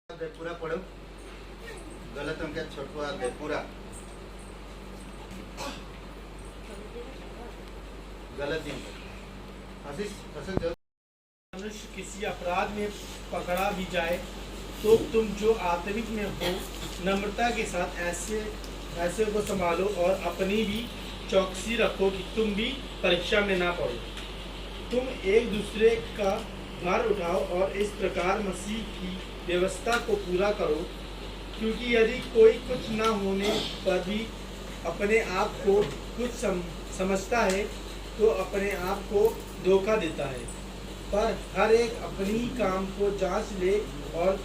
अध्याय पूरा पढ़ो। गलतियों के छोटवा अध्याय पूरा। गलतियों आशीष मनुष्य किसी अपराध में पकड़ा भी जाए तो तुम जो आत्मिक में हो नम्रता के साथ ऐसे को संभालो और अपनी भी चौकसी रखो कि तुम भी परीक्षा में ना पड़ो। तुम एक दूसरे का भार उठाओ और इस प्रकार मसीह की व्यवस्था को पूरा करो, क्योंकि यदि कोई कुछ न होने पर भी अपने आप को कुछ समझता है तो अपने आप को धोखा देता है। पर हर एक अपनी काम को जांच ले और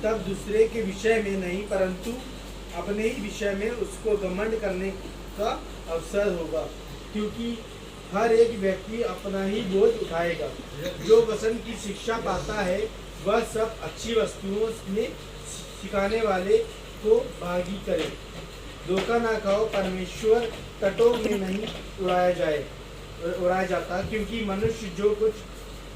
तब दूसरे के विषय में नहीं परंतु अपने ही विषय में उसको घमंड करने का अवसर होगा, क्योंकि हर एक व्यक्ति अपना ही बोझ उठाएगा। जो वचन की शिक्षा पाता है वह सब अच्छी वस्तुओं में सिखाने वाले को भागी करे। धोखा ना खाओ, परमेश्वर तटों में नहीं उड़ाया जाता, क्योंकि मनुष्य जो कुछ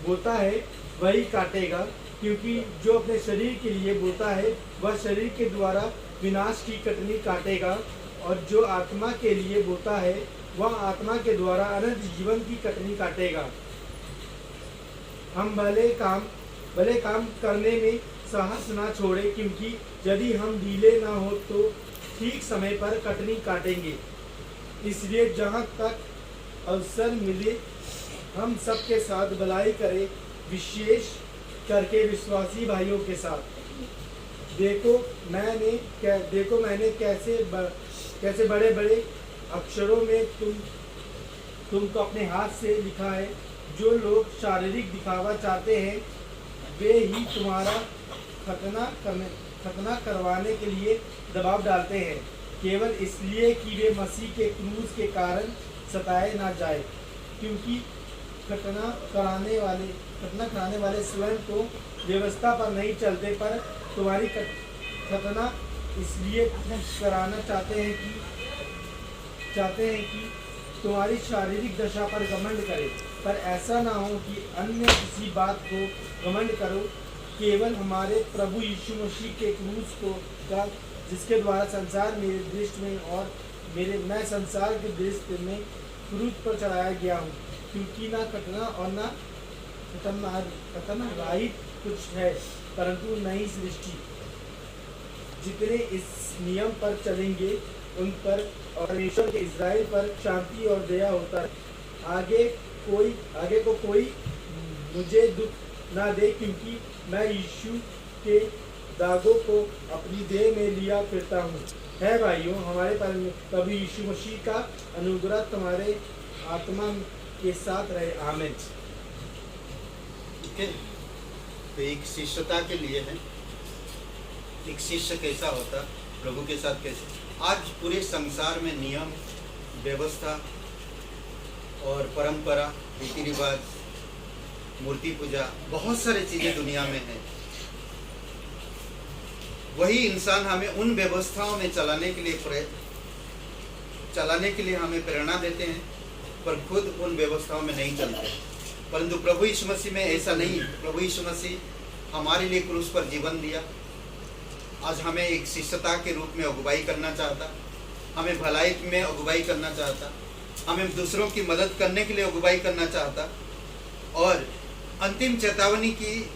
बोता है वही काटेगा। क्योंकि जो अपने शरीर के लिए बोता है वह शरीर के द्वारा विनाश की कटनी काटेगा, और जो आत्मा के लिए बोता है वह आत्मा के द्वारा अनंत जीवन की कटनी काटेगा। हम भले काम करने में साहस ना छोड़े, क्योंकि यदि हम ढीले ना हो तो ठीक समय पर कटनी काटेंगे। इसलिए जहाँ तक अवसर मिले हम सबके साथ भलाई करें, विशेष करके विश्वासी भाइयों के साथ। देखो मैंने कैसे बड़े बड़े अक्षरों में तुमको अपने हाथ से लिखा है। जो लोग शारीरिक दिखावा चाहते हैं वे ही तुम्हारा खतना करवाने के लिए दबाव डालते हैं, केवल इसलिए कि वे मसीह के क्रूस के कारण सताए ना जाए। क्योंकि खतना कराने वाले स्वयं तो व्यवस्था पर नहीं चलते, पर तुम्हारी खतना इसलिए कराना चाहते हैं कि तुम्हारी शारीरिक दशा पर घमंड करे। पर ऐसा ना हो कि अन्य किसी बात को घमंड करो, केवल हमारे प्रभु यीशु मसीह के क्रूस को का, जिसके द्वारा संसार मेरे दृष्टि में और मैं संसार के दृष्टि में क्रूस पर चढ़ाया गया हूँ। क्योंकि ना कटना और ना खतना राहित कुछ है, परंतु नई सृष्टि। जितने इस नियम पर चलेंगे उन पर और परमेश्वर के इज़राइल पर शांति और दया होता है। आगे को कोई मुझे दुख ना दे, क्योंकि मैं यीशु के दागों को अपनी देह में लिया फिरता हूँ। है भाइयों, हमारे प्रभु यीशु मसीह का अनुग्रह तुम्हारे आत्मा के साथ रहे। आमीन। ठीक है, तो एक शिष्यता के लिए है। एक शिष्य कैसा होता, प्रभु के साथ कैसे। आज पूरे संसार में नियम, व्यवस्था और परंपरा, रीति रिवाज, मूर्ति पूजा, बहुत सारी चीजें दुनिया में है। वही इंसान हमें उन व्यवस्थाओं में चलाने के लिए हमें प्रेरणा देते हैं, पर खुद उन व्यवस्थाओं में नहीं चलते। परंतु प्रभु यीशु मसीह में ऐसा नहीं है। प्रभु यीशु मसीह हमारे लिए क्रूस पर जीवन दिया। आज हमें एक शिष्यता के रूप में अगुवाई करना चाहता, हमें भलाई में अगुवाई करना चाहता, हमें दूसरों की मदद करने के लिए अगुवाई करना चाहता, और अंतिम चेतावनी की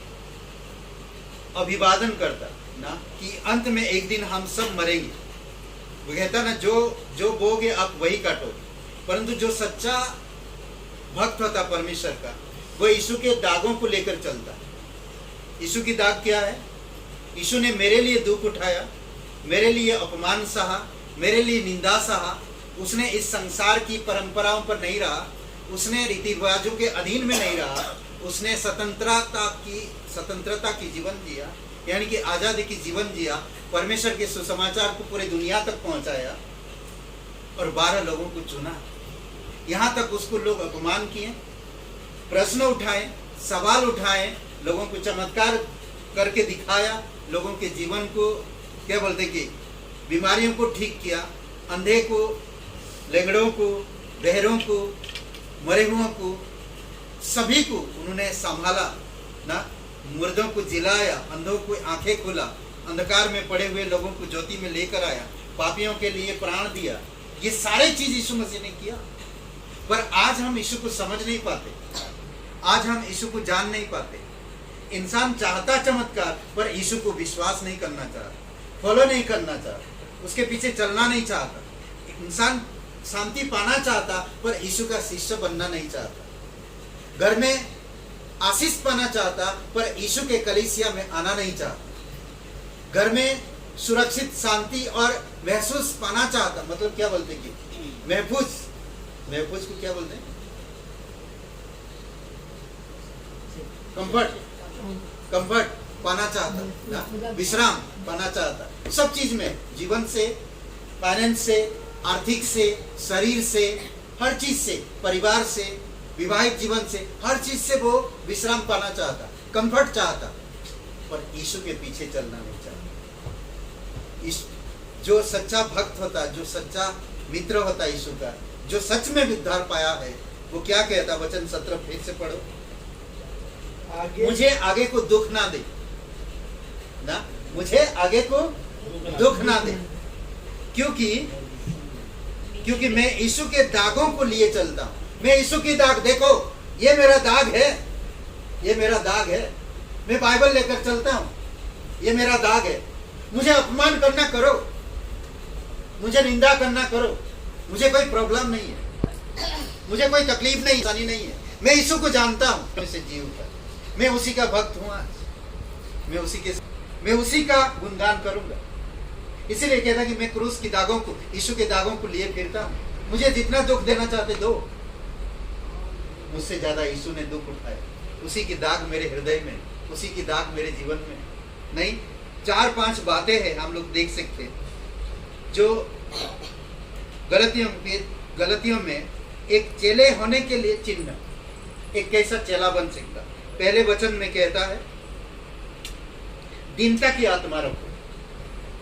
अभिवादन करता ना कि अंत में एक दिन हम सब मरेंगे। वो कहता ना, जो बोगे आप वही काटोगे। परंतु जो सच्चा भक्त होता परमेश्वर का, वो यीशु के दागों को लेकर चलता। यीशु की दाग क्या है? यीशु ने मेरे लिए दुख उठाया, मेरे लिए अपमान सहा, मेरे लिए निंदा सहा। उसने इस संसार की परंपराओं पर नहीं रहा, उसने रीति रिवाजों के अधीन में नहीं रहा, उसने स्वतंत्रता की जीवन जिया, यानी कि आज़ादी की जीवन जिया। परमेश्वर के सुसमाचार को पूरे दुनिया तक पहुंचाया और 12 लोगों को चुना। यहाँ तक उसको लोग अपमान किए, प्रश्न उठाए, सवाल उठाए, लोगों को चमत्कार करके दिखाया, लोगों के जीवन को क्या बोलते कि बीमारियों को ठीक किया, अंधे को, लेंगड़ों को, बहरों को, मरे हुओं को, सभी को उन्होंने संभाला ना। मुर्दों को जिलाया, अंधों को आंखें खोला, अंधकार में पड़े हुए लोगों को ज्योति में लेकर आया, पापियों के लिए प्राण दिया। ये सारे चीज यीशु मसीह ने किया। पर आज हम यीशु को समझ नहीं पाते, आज हम यीशु को जान नहीं पाते। इंसान चाहता चमत्कार, पर यीशु को विश्वास नहीं करना चाहता, फॉलो नहीं करना चाहता, उसके पीछे चलना नहीं चाहता। इंसान शांति पाना चाहता, पर यीशु का शिष्य बनना नहीं चाहता। घर में आशीष पाना चाहता, पर यीशु के कलीसिया में आना नहीं चाहता। घर में सुरक्षित शांति और महसूस पाना चाहता, मतलब क्या बोलते कि महफूज को क्या बोलते हैं? कंफर्ट पाना चाहता ना, विश्राम पाना चाहता। सब चीज में, जीवन से, फाइनेंस से, आर्थिक से, शरीर से, हर चीज से, परिवार से, विवाहित जीवन से, हर चीज से वो विश्राम पाना चाहता, कंफर्ट चाहता, पर यीशु के पीछे चलना नहीं चाहता। जो सच्चा भक्त होता, जो सच्चा मित्र होता यीशु का, जो सच में उद्धार पाया है, वो क्या कहता? वचन 17 फिर से पढ़ो। मुझे आगे को दुख ना दे ना, मुझे आगे को दुख ना दे, क्योंकि मैं यीशु के दागों को लिए चलता हूं। मैं यीशु की दाग, देखो ये मेरा दाग है, ये मेरा दाग है। मैं बाइबल लेकर चलता हूं, ये मेरा दाग है। मुझे अपमान करना करो, मुझे निंदा करना करो, मुझे कोई प्रॉब्लम नहीं है, मुझे कोई तकलीफ नहीं, आसानी नहीं है। मैं यीशु को जानता हूं, मैं से जीव का, मैं उसी का भक्त हूं। आज मैं उसी का गुणगान करूंगा। इसीलिए कहता कि मैं क्रूस की दागों को, यीशु के दागों को लिए फिरता हूं। मुझे जितना दुख देना चाहते दो, मुझसे ज्यादा यीशु ने दुख उठाया। उसी की दाग मेरे हृदय में, उसी की दाग मेरे जीवन में। नहीं, 4-5 बातें हैं हम लोग देख सकते हैं जो गलतियों में एक चेले होने के लिए चिन्ह, एक कैसा चेला बन सकता। पहले वचन में कहता है दीनता की आत्मा रखो,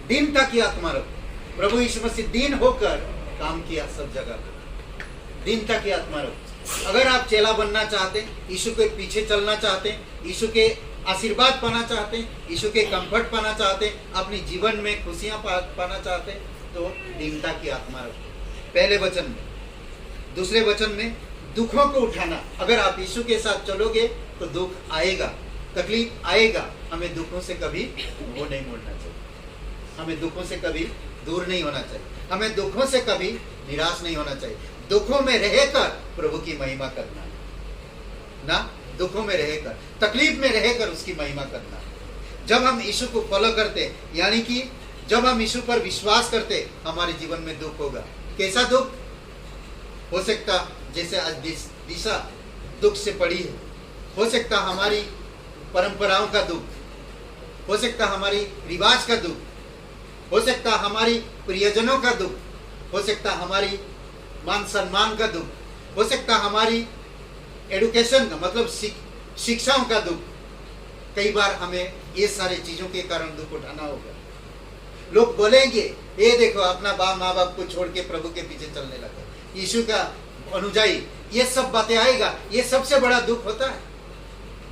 दीनता की आत्मा रखो। प्रभु यीशु मसीह दीन होकर काम किया सब जगह, दीनता की आत्मा रखो। अगर आप चेला बनना चाहते, यीशु के पीछे चलना चाहते, यीशु के आशीर्वाद पाना चाहते, यीशु के कंफर्ट पाना चाहते, अपने जीवन में खुशियां पाना चाहते, तो दीनता की आत्मा रखो पहले वचन में। दूसरे वचन में दुखों को उठाना। अगर आप यीशु के साथ चलोगे तो दुख आएगा, तकलीफ आएगा। हमें दुखों से कभी वो नहीं मोड़ना चाहिए, हमें दुखों से कभी दूर नहीं होना चाहिए, हमें दुखों से कभी निराश नहीं होना चाहिए। दुखों में रहकर प्रभु की महिमा करना ना, दुखों में रहकर, तकलीफ में रहकर उसकी महिमा करना। जब हम यीशु को फॉलो करते, यानी कि जब हम यीशु पर विश्वास करते, हमारे जीवन में दुख होगा। कैसा दुख हो सकता? जैसे आज दिशा दुख से पड़ी है, हो सकता हमारी परंपराओं का दुख, हो सकता हमारी रिवाज का दुख, हो सकता हमारी प्रियजनों का दुख, हो सकता हमारी मान सम्मान का दुख, हो सकता हमारी एडुकेशन का मतलब शिक्षाओं का दुख। कई बार हमें ये सारे चीजों के कारण दुख उठाना होगा। लोग बोलेंगे ये देखो अपना माँ बाप को छोड़ के प्रभु के पीछे चलने लगा, यीशु का अनुयायी, ये सब बातें आएगा। ये सबसे बड़ा दुख होता है,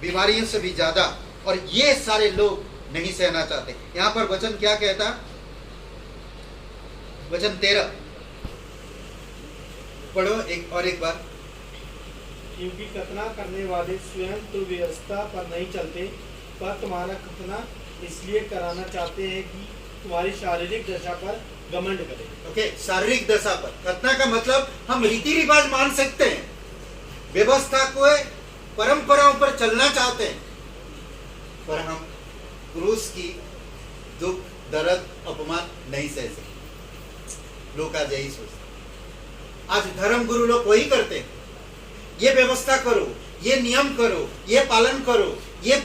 बीमारियों से भी ज्यादा, और ये सारे लोग नहीं सहना चाहते। यहाँ पर वचन क्या कहता? वचन 13 पढ़ो एक बार। क्योंकि खतना करने वाले स्वयं तो व्यवस्था पर नहीं चलते, पर तुम्हारा खतना इसलिए कराना चाहते हैं कि तुम्हारी शारीरिक दशा पर घमंड करें। ओके, शारीरिक दशा पर। खतना का मतलब हम रीति रिवाज मान सकते हैं, व्यवस्था को, परंपराओं पर चलना चाहते हैं, पर हम क्रूस की दुख, दर्द, अपमान नहीं सह सकते। लोग आज यही सोचते, आज धर्म गुरु लोग वही करते हैं, ये व्यवस्था करो, ये नियम करो, ये पालन करो, ये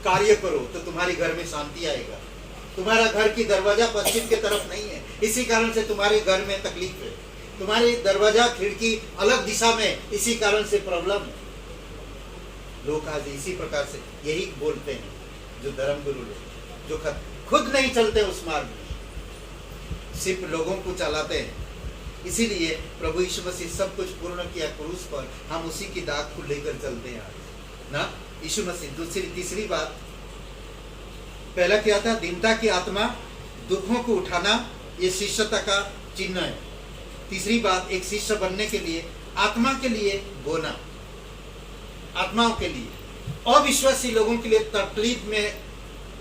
कार्य करो तो तुम्हारे घर में शांति आएगा। तुम्हारा घर की दरवाजा पश्चिम की तरफ नहीं है, इसी कारण से तुम्हारे घर में तकलीफ है। तुम्हारी दरवाजा खिड़की अलग दिशा में, इसी कारण से प्रॉब्लम है। लोग आज इसी प्रकार से यही बोलते हैं, जो धर्म गुरु लोग, जो खुद नहीं चलते उस मार्ग में, सिर्फ लोगों को चलाते हैं। इसीलिए प्रभु यीशु मसीह सब कुछ पूर्ण किया क्रूस पर, हम उसी की दाग को लेकर चलते हैं आज ना। यीशु मसीह। तीसरी बात, पहला क्या था? दीनता की आत्मा, दुखों को उठाना, ये शिष्यता का चिन्ह है। तीसरी बात, एक शिष्य बनने के लिए आत्मा के लिए बोना, आत्माओं के लिए, अविश्वासी लोगों के लिए तकलीफ में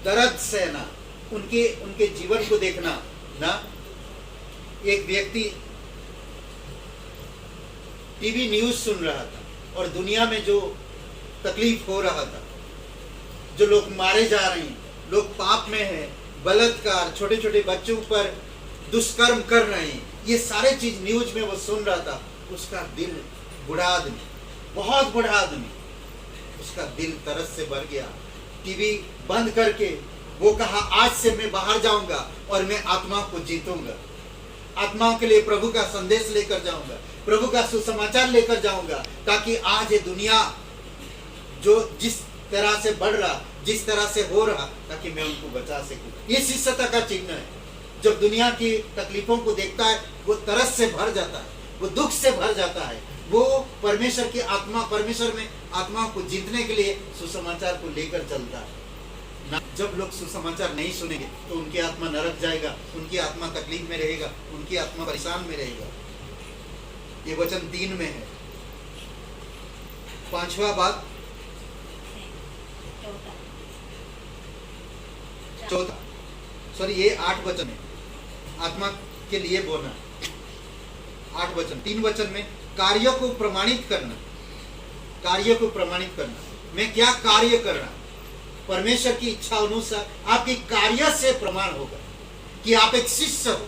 दर्द सहना, उनके जीवन को देखना ना। एक व्यक्ति टीवी न्यूज सुन रहा था और दुनिया में जो तकलीफ हो रहा था, जो लोग मारे जा रहे हैं, लोग पाप में हैं, बलात्कार, छोटे छोटे बच्चों पर दुष्कर्म कर रहे हैं, ये सारे चीज न्यूज में वो सुन रहा था। उसका दिल, बूढ़ा आदमी, बहुत बूढ़ा आदमी, उसका दिल तरस से भर गया। टीवी बंद करके वो कहा, आज से मैं बाहर जाऊंगा और मैं आत्मा को जीतूंगा, आत्माओं के लिए प्रभु का संदेश लेकर जाऊंगा, प्रभु का सुसमाचार लेकर जाऊंगा, ताकि आज ये दुनिया जो जिस तरह से बढ़ रहा, जिस तरह से हो रहा, ताकि मैं उनको बचा सकूं। ये शिष्यता का चिन्ह है। जब दुनिया की तकलीफों को देखता है, वो तरस से भर जाता है, वो दुख से भर जाता है, वो परमेश्वर की आत्मा, परमेश्वर में आत्माओं को जीतने के लिए सुसमाचार को लेकर चलता है ना। जब लोग सुसमाचार नहीं सुनेंगे तो उनकी आत्मा नरक जाएगा, उनकी आत्मा तकलीफ में रहेगा, उनकी आत्मा परेशान में रहेगा। ये वचन 3 में है। 5वां बात, चौथा, सॉरी, ये 8 वचन है, आत्मा के लिए बोलना। 8 वचन, 3 वचन में कार्य को प्रमाणित करना, कार्य को प्रमाणित करना। मैं क्या कार्य कर रहा हूं, परमेश्वर की इच्छा अनुसार आपके कार्य से प्रमाण होगा कि आप एक शिष्य हो।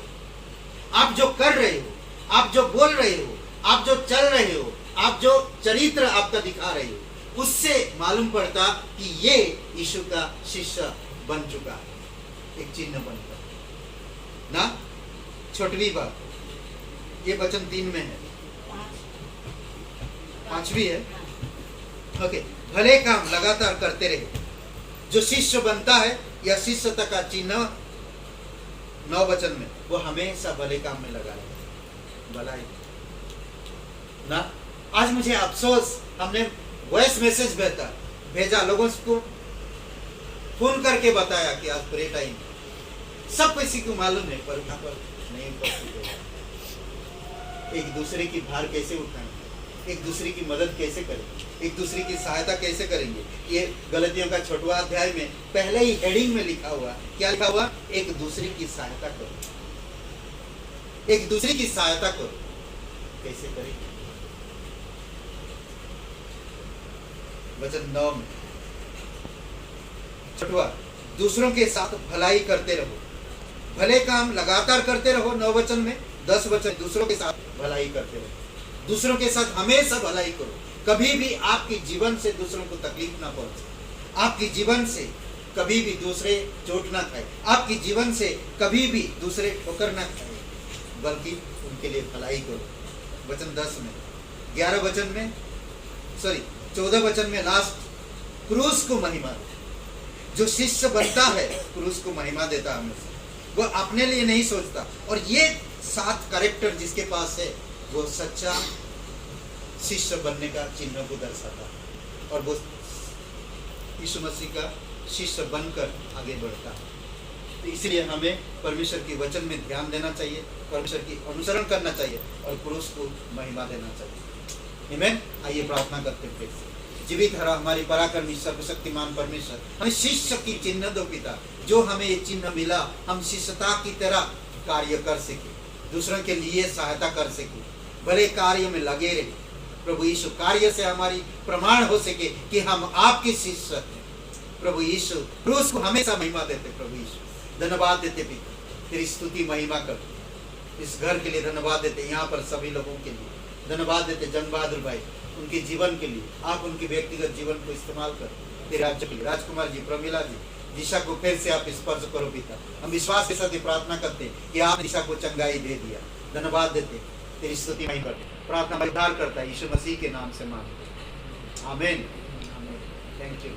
आप जो कर रहे हो, आप जो बोल रहे हो, आप जो चल रहे हो, आप जो चरित्र आपका दिखा रहे हो, उससे मालूम पड़ता कि ये यीशु का शिष्य बन चुका है, एक चिन्ह बनता ना। 6वीं बात, ये वचन 3 में है, 5वीं है। ओके, भले काम लगातार करते रहे। जो शिष्य बनता है या शिष्यता का चिन्ह 9 वचन में, वो हमेशा भले काम में लगा रहे, भलाई ना। आज मुझे अफसोस, हमने वॉइस मैसेज भेजा, लोगों को फोन करके बताया कि आज प्रे टाइम, सब किसी को मालूम है, पर यहाँ पर नहीं उपस्थित है। एक दूसरे की भार कैसे उठाएंगे, एक दूसरे की मदद कैसे करेंगे, एक दूसरे की सहायता कैसे करेंगे। ये गलतियों का 6वां अध्याय में पहले ही हेडिंग में लिखा हुआ, क्या लिखा हुआ? एक दूसरे की सहायता करो, एक दूसरे की सहायता करो। कैसे करेंगे? वचन 9 में 6वां, दूसरों के साथ भलाई करते रहो, भले काम लगातार करते रहो। 9 वचन में 10 वचन, दूसरों के साथ भलाई करते रहो, दूसरों के साथ हमेशा भलाई करो। कभी भी आपके जीवन से दूसरों को तकलीफ ना पहुंचे, आपके जीवन से कभी भी दूसरे चोट ना खाए, आपके जीवन से कभी भी दूसरे ठोकर ना खाए, बल्कि उनके लिए भलाई करो। वचन 10 में, 11 वचन में, सॉरी 14 वचन में लास्ट, क्रूस को महिमा दो। जो शिष्य बनता है क्रूस को महिमा देता है हमेशा, वो अपने लिए नहीं सोचता। और ये 7 कैरेक्टर जिसके पास है, वो सच्चा शिष्य बनने का चिन्ह को दर्शाता है, और वो यीशु मसीह का शिष्य बनकर आगे बढ़ता है। तो इसलिए हमें परमेश्वर के वचन में ध्यान देना चाहिए, परमेश्वर की अनुसरण करना चाहिए और क्रूस को महिमा देना चाहिए। आमीन। आइए प्रार्थना करते हैं। जीवित हरा हमारी पराक्रमी सर्वशक्तिमान परमेश्वर, हमें शिष्य की चिन्ह दो पिता, जो हमें ये चिन्ह मिला, हम शिष्यता की तरह कार्य कर सके, दूसरों के लिए सहायता कर सके, बड़े कार्य में लगे रहे। प्रभु यीशु, कार्य से हमारी प्रमाण हो सके कि हम आपके शिष्य हैं। प्रभु यीशु, क्रूस को हमेशा महिमा देते। प्रभु यीशु, धन्यवाद देते पिता, तेरी स्तुति महिमा करते। इस घर के लिए धन्यवाद देते, यहाँ पर सभी लोगों के लिए धन्यवाद देते। जंग बहादुर भाई, उनके जीवन के लिए आप उनके व्यक्तिगत जीवन को इस्तेमाल कर तेरे राज्य के लिए। राजकुमार जी, प्रमिला जी, दिशा को फिर से आप स्पर्श करो पिता। हम विश्वास के साथ प्रार्थना करते हैं कि आप दिशा को चंगाई दे दिया। धन्यवाद देते, तेरी स्तुति महिमा करते। प्रार्थना उद्धार करता है यीशु मसीह के नाम से मांगते, आमीन। Thank you.